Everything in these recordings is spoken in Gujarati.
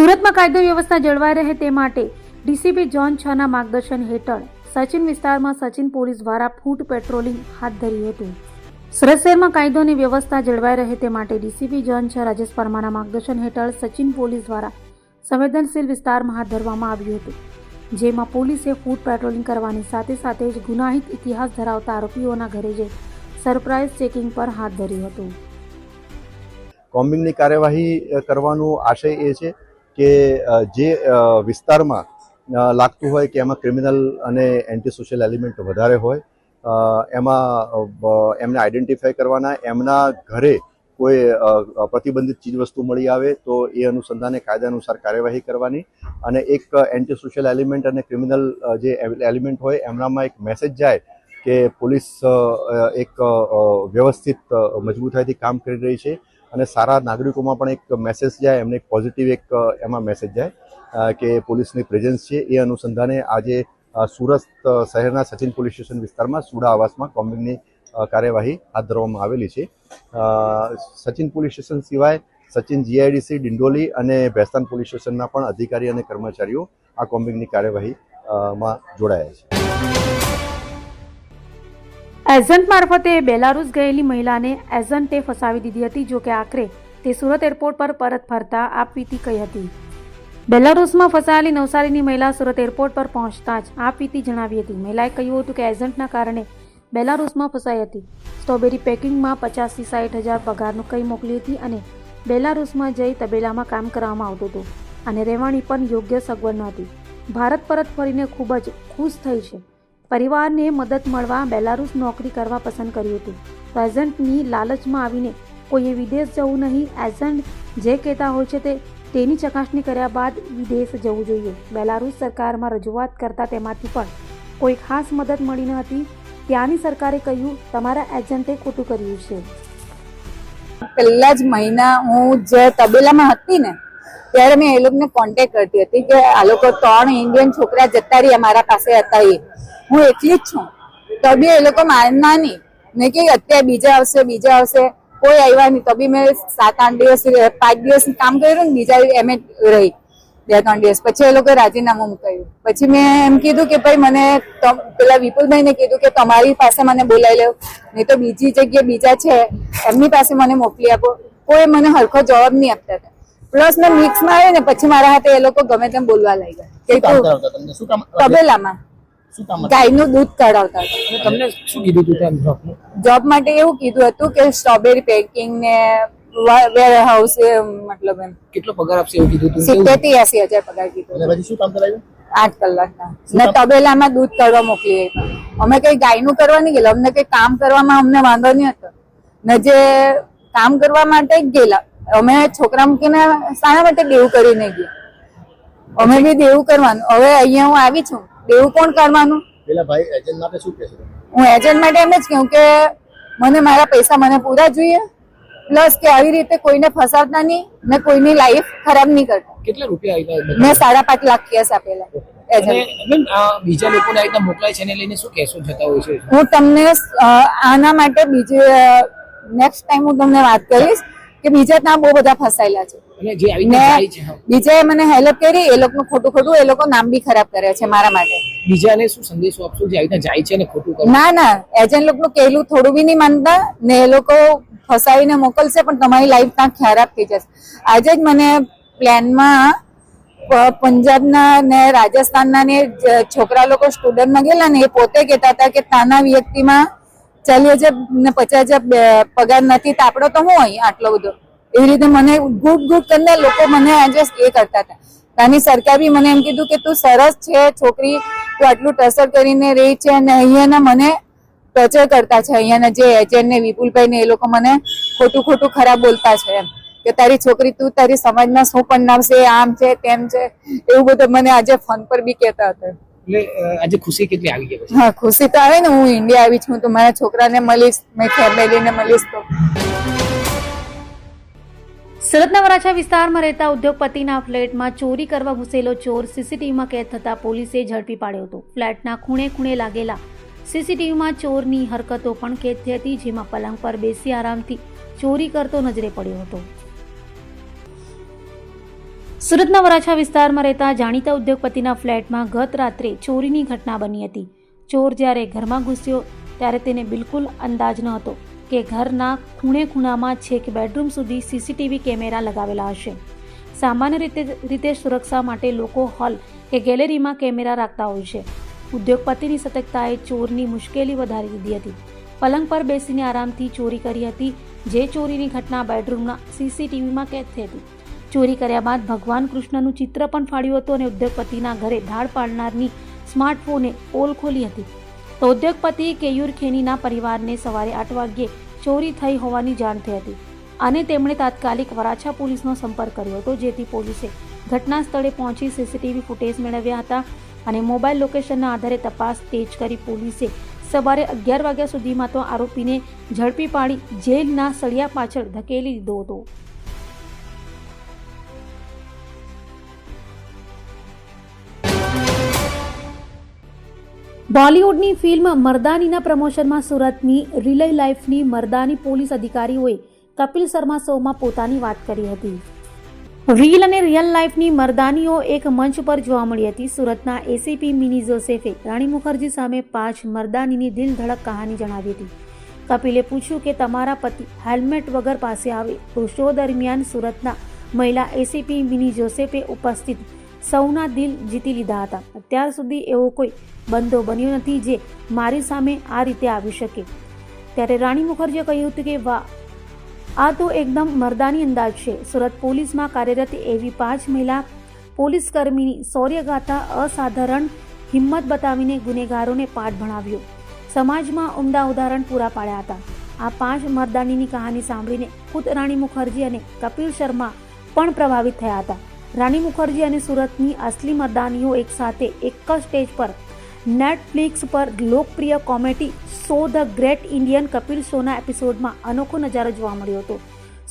સુરતમાં કાયદો વ્યવસ્થા જળવાઈ રહે તે માટે ડીસીપી ઝોન 6 ના માર્ગદર્શન હેઠળ સચિન વિસ્તારમાં સચિન પોલીસ દ્વારા ફૂટ પેટ્રોલિંગ હાથ ધર્યું હતું। સુરત શહેરમાં કાયદો અને વ્યવસ્થા જળવાઈ રહે તે માટે ડીસીપી ઝોન 6 રાજેશ પરમારના માર્ગદર્શન હેઠળ સચિન પોલીસ દ્વારા સંવેદનશીલ વિસ્તારમાં હાથ ધરવામાં આવ્યું હતું, જેમાં પોલીસે ફૂટ પેટ્રોલિંગ કરવાની સાથે સાથે જ ગુનાહિત ઇતિહાસ ધરાવતા આરોપીઓના ઘરે જઈ સરપ્રાઇઝ ચેકિંગ પર હાથ ધર્યું હતું। કોમ્બિંગની કાર્યવાહી કરવાનો આશય એ છે કે જે વિસ્તારમાં લાગતું હોય કે એમાં ક્રિમિનલ અને એન્ટી સોશિયલ એલિમેન્ટ વધારે હોય, એમાં એમને આઈડેન્ટિફાય કરવાના, એમના ઘરે કોઈ પ્રતિબંધિત ચીજવસ્તુ મળી આવે તો એ અનુસંધાને કાયદા અનુસાર કાર્યવાહી કરવાની, અને એક એન્ટી સોશિયલ એલિમેન્ટ અને ક્રિમિનલ જે એલિમેન્ટ હોય એમનામાં એક મેસેજ જાય કે પોલીસ એક વ્યવસ્થિત મજબૂતાઈથી કામ કરી રહી છે, અને સારા નાગરિકોમાં પણ એક મેસેજ જાય, એમને એક પોઝિટિવ એક એમાં મેસેજ જાય કે પોલીસની પ્રેઝન્સ છે। એ અનુસંધાને આજે સુરત શહેરના સચિન પોલીસ સ્ટેશન વિસ્તારમાં સુડા આવાસમાં કોમ્બિંગની કાર્યવાહી હાથ ધરવામાં આવેલી છે। સચિન પોલીસ સ્ટેશન સિવાય સચિન જીઆઈડીસી, ડિંડોલી અને ભેસ્તાન પોલીસ સ્ટેશનના પણ અધિકારી અને કર્મચારીઓ આ કોમ્બિંગની કાર્યવાહીમાં જોડાયા છે। એજન્ટ મારફતે બેલારુસ ગયેલી મહિલાને એજન્ટે ફસાવી દીધી હતી, જો કે આખરે તે સુરત એરપોર્ટ પર પરત ફરતા આપવીતી કહી હતી। બેલારુસમાં ફસાયેલી નવસારીની મહિલા સુરત એરપોર્ટ પર પહોંચતા જ આપવીતી જણાવી હતી। મહિલાએ કહ્યું હતું કે એજન્ટના કારણે બેલારુસમાં ફસાઈ હતી, સ્ટ્રોબેરી પેકિંગમાં 50 થી 60 હજાર પગારનું કંઈ મોકલી હતી અને બેલારુસમાં જઈ તબેલામાં કામ કરવામાં આવતું હતું અને રહેવાની પણ યોગ્ય સગવડ નહોતી। ભારત પરત ફરીને ખૂબ જ ખુશ થઈ છે। પરિવારને મદદ મળવા બેલારુસ નોકરી કરવા પસંદ કર્યું હતું, તો એજન્ટની લાલચમાં આવીને કોઈએ વિદેશ જવું નહીં, એજન્ટ જે કહેતા હોય છે તેની ચકાસણી કર્યા બાદ વિદેશ જવું જોઈએ। બેલારુસ સરકારમાં રજૂઆત કરતા તેમાંથી પણ કોઈ ખાસ મદદ મળી ન હતી। ત્યાંની સરકારે કહ્યું તમારા એજન્ટે ખોટું કર્યું છે। પહેલા જ મહિના હું જે તબેલામાં હતી ને ત્યારે મેં એ લોકોને કોન્ટેક્ટ કરતી હતી કે આ લોકો 3 ઇન્ડિયન છોકરા જતા રહ્યા મારા પાસે હતા, એ હું એકલી જ છું, તો બી એ લોકો માનના નહીં ને કે અત્યારે બીજા આવશે, કોઈ આવ્યા નહીં, તો બી મેં 7-8 દિવસ 5 દિવસ કામ કર્યું ને, બીજા એમ રહી 2-3 દિવસ પછી એ લોકો રાજીનામું મૂકાયું। પછી મેં એમ કીધું કે ભાઈ મને પેલા વિપુલભાઈને કીધું કે તમારી પાસે મને બોલાવી લો, નહીં તો બીજી જગ્યાએ બીજા છે એમની પાસે મને મોકલી આપો। કોઈ મને હરખો જવાબ નહીં આપતા હતા, પ્લસ મેં મિક્સમાં આવ્યો ને પછી મારા હાથે એ લોકો ગમે તેમ બોલવા લાગ્યા કે તબેલામાં ગાયનું દૂધ કાઢાવતા હતા। તમને શું કીધું હતું જોબ માટે? એવું કીધું હતું કે સ્ટ્રોબેરી પેકિંગ ને વેર હાઉસ, મતલબ એમ કેટલો પગાર આપશે એવું કીધું હતું? 70 થી 80 હજાર પગાર કીધું। પછી શું કામ કરાયું? 8 કલાકના ને તબેલામાં દૂધ કાઢવા મોકલી આપ્યા। અમે કઈ ગાયનું કરવા નહીં ગયેલા, અમને કઈ કામ કરવામાં અમને વાંધો નહીં હતો ને, જે કામ કરવા માટે જ ગયેલા અમે છોકરા મૂકીને શાના માટે દેવું કરીને ગયા? અમે બી દેવું કરવાનું। હવે અહીંયા હું આવી છું, દેવું કોણ કરવાનું? પેલા ભાઈ એજન્ટ માટે શું કહેશે? હું એજન્ટ માટે એમ જ કહું કે મને મારા પૈસા મને પૂરા જોઈએ, પ્લસ કે આવી રીતે કોઈને ફસાવતા નહીં ને કોઈની લાઈફ ખરાબ નહીં કરતા। કેટલા રૂપિયા આવ્યા? મેં 5.5 લાખ કેસ આપેલા એજન્ટ। બીજા લોકોને આ રીતના મોકલાય છે એને લઈને શું કહેશો જતા હોય છે? હું તમને આના માટે બીજે નેક્સ્ટ ટાઈમ હું તમને વાત કરીશ કે બીજા ત્યાં બહુ બધા ફસાયેલા છે, અને જે આવીને જાય છે બીજાએ મને હેલ્પ કરી, એ લોકોનું ખોટું એ લોકો નામ બી ખરાબ કરે છે મારા માટે। બીજાને શું સંદેશો આપશો જે આવીને જાય છે અને ખોટું કરે? ના, એજન્ટ લોકોનું કહેલું થોડું બી નહીં માનતા ને એ લોકો ફસાવીને મોકલશે પણ તમારી લાઈફ ત્યાં ખરાબ થઈ જશે। આજે જ મને પ્લેનમાં પંજાબના ને રાજસ્થાનના ને છોકરા લોકો સ્ટુડન્ટમાં ગયેલા ને, એ પોતે કહેતા હતા કે ત્યાંના વ્યક્તિમાં 40,000 ને 50,000 પગાર નથી, તો આપણો તો હું અહીં આટલો બધો, એવી રીતે મને ગુડ કરીને લોકો મને આજે એ કરતા હતા। ત્યાંની સરકાર બી મને એમ કીધું કે તું સરસ છે છોકરી, તું આટલું ટસર કરીને રહી છે, અને અહીંયાના મને ટચર કરતા છે, અહીંયાના જે એજન્ટ ને વિપુલભાઈ ને એ લોકો મને ખોટું ખરાબ બોલતા છે એમ કે તારી છોકરી તું તારી સમાજમાં શું બનાવશે, આમ છે તેમ છે, એવું બધું મને આજે ફોન પર બી કહેતા હતા। એટલે આજે ખુશી કેટલી આવી ગઈ? હા, ખુશી તો આવે ને, હું ઇન્ડિયા આવી છું તો મારા છોકરાને મળીશ, મારી ફેમિલીને મળીશ। તો સુરતના વરાછા વિસ્તારમાં રહેતા ઉદ્યોગપતિના ફ્લેટમાં ચોરી કરવા ઘૂસેલો ચોર સીસીટીવીમાં કેદ થતા પોલીસે ઝડપી પાડ્યો હતો। ફ્લેટના ખૂણે લાગેલા સીસીટીવીમાં ચોરની હરકતો પણ કેદ થઈ હતી, જેમાં પલંગ પર બેસી આરામથી ચોરી કરતો નજરે પડ્યો હતો। સુરતના વરાછા વિસ્તારમાં રહેતા જાણીતા ઉદ્યોગપતિના ફ્લેટમાં ગત રાત્રે ચોરીની ઘટના બની હતી. ચોર જ્યારે ઘરમાં ઘૂસ્યો ત્યારે તેને બિલકુલ અંદાજ ન હતો કે ઘરના ખૂણે ખૂણામાં છેક બેડરૂમ સુધી સીસીટીવી કેમેરા લગાવેલા હશે. સામાન્ય રીતે સુરક્ષા માટે લોકો હોલ કે ગેલેરીમાં કેમેરા રાખતા હોય છે. ઉદ્યોગપતિની સતર્કતાએ ચોરની મુશ્કેલી વધારી દીધી હતી. પલંગ પર બેસીને આરામથી ચોરી કરી હતી. જે ચોરીની ઘટના બેડરૂમના સીસીટીવીમાં કેદ થઈ હતી. ચોરી કર્યા બાદ ભગવાન કૃષ્ણનું ચિત્ર પણ ફાડ્યું હતું અને ઉદ્યોગપતિના ઘરે ધાડ પાડનારની સ્માર્ટફોને પોલ ખોલી હતી. તો ઉદ્યોગપતિ કેયુર ખેનીના પરિવારને સવારે 8 વાગ્યે ચોરી થઈ હોવાની જાણ થઈ હતી અને તેમણે તાત્કાલિક વરાછા પોલીસનો સંપર્ક કર્યો હતો, જેથી પોલીસે ઘટના સ્થળે પહોંચી સીસીટીવી ફૂટેજ મેળવ્યા હતા અને મોબાઈલ લોકેશનના આધારે તપાસ તેજ કરી પોલીસે સવારે 11 વાગ્યા સુધીમાં તો આરોપીને ઝડપી પાડી જેલના સળિયા પાછળ ધકેલી દીધો હતો. બોલિવૂડની ફિલ્મ મર્દાનીના પ્રમોશનમાં સુરતની રિલે લાઈફની મર્દાની પોલીસ અધિકારીઓએ કપિલ શર્મા શોમાં પોતાની વાત કરી હતી. રીલ અને રિયલ લાઈફની મર્દાનીઓ એક મંચ પર જોવા મળી હતી. સુરતના એસીપી મિની જોસેફે રાણી મુખર્જી સામે 5 મર્દાનીની દિલ ધડક કહાની જણાવી હતી. કપિલે પૂછ્યું કે તમારા પતિ હેલ્મેટ વગર પાસે આવે તો શો દરમિયાન સુરતના મહિલા એસીપી મિની જોસેફે ઉપસ્થિત સૌના દિલ જીતી લીધા હતા. અત્યાર સુધી એવો કોઈ બંદો બન્યો નથી જે મારી સામે આ રીતે આવી શકે. ત્યારે રાણી મુખર્જીએ કહ્યું હતું કે વાહ, આ તો એકદમ મર્દાની અંદાજ છે. સુરત પોલીસમાં કાર્યરત એવી 5 મહિલા પોલીસકર્મીની શૌર્યગાથા અસાધારણ હિંમત બતાવીને ગુનેગારોને પાઠ ભણાવ્યો. સમાજમાં ઉમદા ઉદાહરણ પૂરા પાડ્યા હતા. આ 5 મર્દાનીની કહાની સાંભળીને ખુદ રાણી મુખર્જી અને કપિલ શર્મા પણ પ્રભાવિત થયા હતા. રાણી મુખર્જી અને સુરતની અસલી મર્દાનીઓ એક સાથે એક જ સ્ટેજ પર નેટફ્લિક્સ પર લોકપ્રિય comedy show the great Indian Kapil શોના એપિસોડમાં અનોખો નજારો જોવા મળ્યો હતો.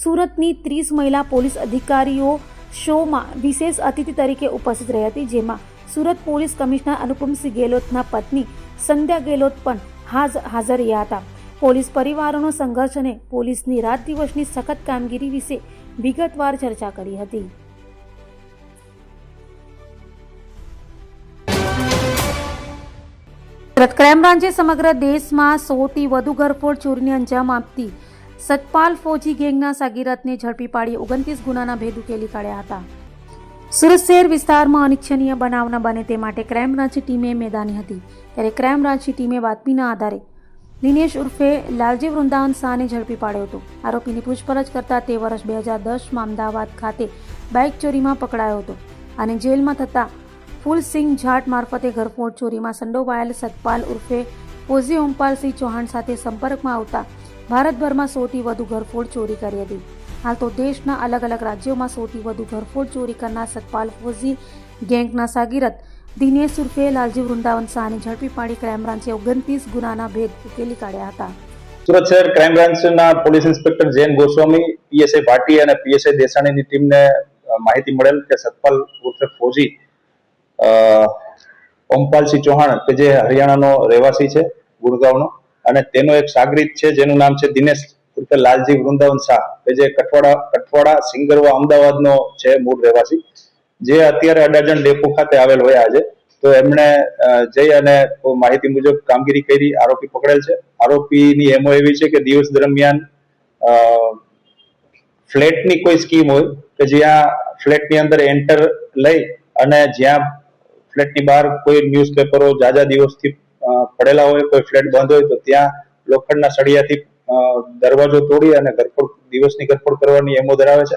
સુરતની 30 મહિલા પોલીસ અધિકારીઓ શોમાં વિશેષ અતિથિ તરીકે ઉપસ્થિત રહી હતી, જેમાં સુરત પોલીસ કમિશનર અનુપમસિંહ ગેહલોતના પત્ની સંધ્યા ગેહલોત પણ હાજર રહ્યા હતા. પોલીસ પરિવારોનો સંઘર્ષ અને પોલીસની રાત દિવસની સખત કામગીરી વિશે વિગતવાર ચર્ચા કરી હતી. સુરત ક્રાઇમ બ્રાન્ચે સમગ્ર દેશમાં 100થી વધુ ઘરફોડ ચોરીને અંજામ આપતી સતપાલ ફૌજી ગેંગના સાગીરતને ઝડપી પાડી 29 ગુનાના ભેદ ઉકેલી કાઢ્યા હતા. સુરત શહેર વિસ્તારમાં અનિચ્છનીય બનાવ ન બને તે માટે ક્રાઇમ બ્રાન્ચની ટીમે મેદાની હતી. ત્યારે ક્રાઇમ બ્રાન્ચની ટીમે બાતમીના આધારે દિનેશ ઉર્ફે લાલજી વૃંદાવન શાહને ઝડપી પાડ્યો હતો. આરોપીની પૂછપરછ કરતા તે વર્ષ 2010માં અમદાવાદ ખાતે બાઇક ચોરીમાં પકડાયો હતો અને જેલમાં થતા ફૂલસિંહ જાટ મારફતે ઘરફોડ ચોરીમાં સંડોવાયેલ સતપાલ ઉર્ફે ફૌજી ઓમપાલસિંહ ચૌહાણ સાથે સંપર્કમાં આવતા ભારતભરમાં 100થી વધુ ઘરફોડ ચોરી કરી હતી. હાલ તો દેશના અલગ અલગ રાજ્યોમાં 100થી વધુ ઘરફોડ ચોરી કરનાર સતપાલ ફૌજી ગેંગના સાગીરત દિનેશ ઉર્ફે લાલજી વૃંદાવન શાહને ઝડપી પાડી ક્રાઇમ બ્રાન્ચે 29 ગુનાના ભેદ ઉકેલી કાઢ્યા હતા. સુરત શહેર ક્રાઇમ બ્રાન્ચના police inspector Jain Goswami, PSI Bhati અને પીએસઆઈ દેસાણીની ટીમને માહિતી મળેલ કે સતપાલ ઉર્ફે ફૌજી ઓમપાલસિંહ ચૌહાણ કે જે હરિયાણાનો રહેવાસી છે, ગુડગાંવનો, અને તેનો એક સાગરીત છે જેનું નામ છે દિનેશ ઉર્ફે લાલજી વૃંદાવન શાહ કે જે કઠવાડા સિંગરવા અમદાવાદનો છે મૂળ રહેવાસી, જે અત્યારે અડાજણ ડેપો ખાતે આવેલ હોય આજે. તો એમણે જઈ અને માહિતી મુજબ કામગીરી કરી આરોપી પકડેલ છે. આરોપીની એમો એવી છે કે દિવસ દરમિયાન ફ્લેટની કોઈ સ્કીમ હોય કે જ્યાં ફ્લેટની અંદર એન્ટર લઈ અને જ્યાં ફ્લેટની બહાર કોઈ ન્યૂઝપેપરો જાજા દિવસથી પડેલા હોય, કોઈ ફ્લેટ બંધ હોય તો ત્યાં લોખંડના સળિયાથી દરવાજો તોડી અને દિવસની ઘરફોડ કરવાની એમો ધરાવે છે.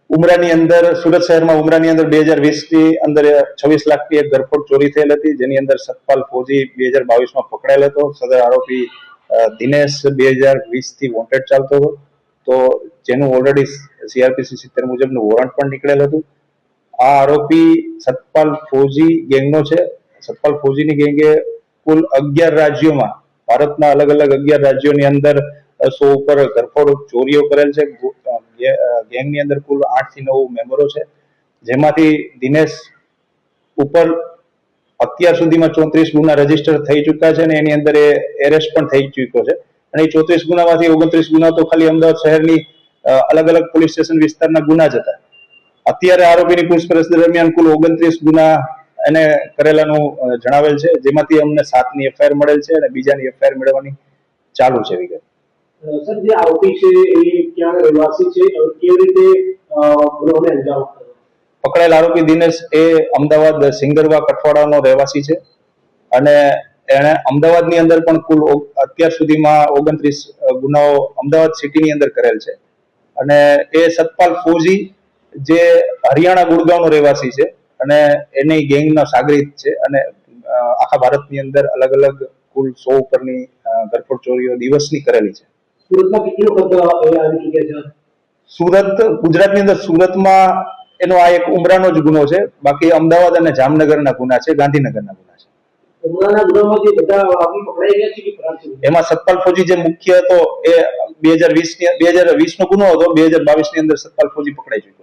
ઉમરાની અંદર, સુરત શહેરમાં ઉમરાની અંદર 2020ની અંદર 26 લાખની એક ઘરફોડ ચોરી થયેલ હતી, જેની અંદર સતપાલ ફૌજી 2022માં પકડાયેલ હતો. સદર આરોપી દિનેશ 2020થી વોન્ટેડ ચાલતો હતો, તો જેનું ઓલરેડી સીઆરપીસી 70 મુજબનું વોરંટ પણ નીકળેલ હતું. આ આરોપી સતપાલ ફૌજી ગેંગનો છે. સતપાલ ફૌજીની ગેંગે કુલ 11 રાજ્યોમાં, ભારતના અલગ અલગ 11 રાજ્યોની અંદર 100 ઉપર ઘરફોડ ચોરીઓ કરેલ છે. ગેંગની અંદર કુલ 8 થી 9 મેમ્બરો છે, જેમાંથી દિનેશ ઉપર અત્યાર સુધીમાં 34 ગુના રજીસ્ટર થઈ ચુક્યા છે અને એની અંદર એરેસ્ટ પણ થઈ ચુક્યો છે. અને એ 34 ગુનામાંથી 29 ગુના તો ખાલી અમદાવાદ શહેરની અલગ અલગ પોલીસ સ્ટેશન વિસ્તારના ગુના જ હતા. અત્યારે આરોપીની પૂછપરછ દરમિયાન કુલ 29 ગુના એને કરેલાનું જણાવેલ છે, જેમાંથી અમને 7ની એફઆઈઆર મળેલ છે અને બીજાની એફઆઈઆર મેળવવાની ચાલુ છે. વિગત સર, જે આરોપી છે એ ક્યાં રહેવાસી છે અને કેવી રીતે ગુનાને અંજામ આપ્યો? પકડાયેલ આરોપી દિનેશ એ અમદાવાદ સિંગરવા કઠવાડાનો રહેવાસી છે અને એણે અમદાવાદની અંદર પણ કુલ અત્યાર સુધીમાં 29 ગુનાઓ અમદાવાદ સિટીની અંદર કરેલ છે. અને એ સતપાલ ફૌજી જે હરિયાણા ગુડગાંવનો રહેવાસી છે અને એની ગેંગનો સાગરીત છે અને આખા ભારતની અંદર અલગ અલગ કુલ 100 ઉપરની ઘરફોડ ચોરીઓ દિવસની કરેલી છે. સુરતમાં કેટલી વખત એ આવી ચૂક્યા છે? સુરત, ગુજરાતની અંદર સુરતમાં એનો આ એક ઉમરાનો જ ગુનો છે. બાકી અમદાવાદ અને જામનગરના ગુના છે, ગાંધીનગરના ગુના છે. ઉમરાના ગુનામાં જે બધા આરોપી પકડાઈ ગયા છે કે ફરાર છે? એમાં સતપાલ ફૌજી જે મુખ્ય હતો એ 2020 નો ગુનો હતો. 2022 ની અંદર સતપાલ ફૌજી પકડાઈ ચૂક્યો.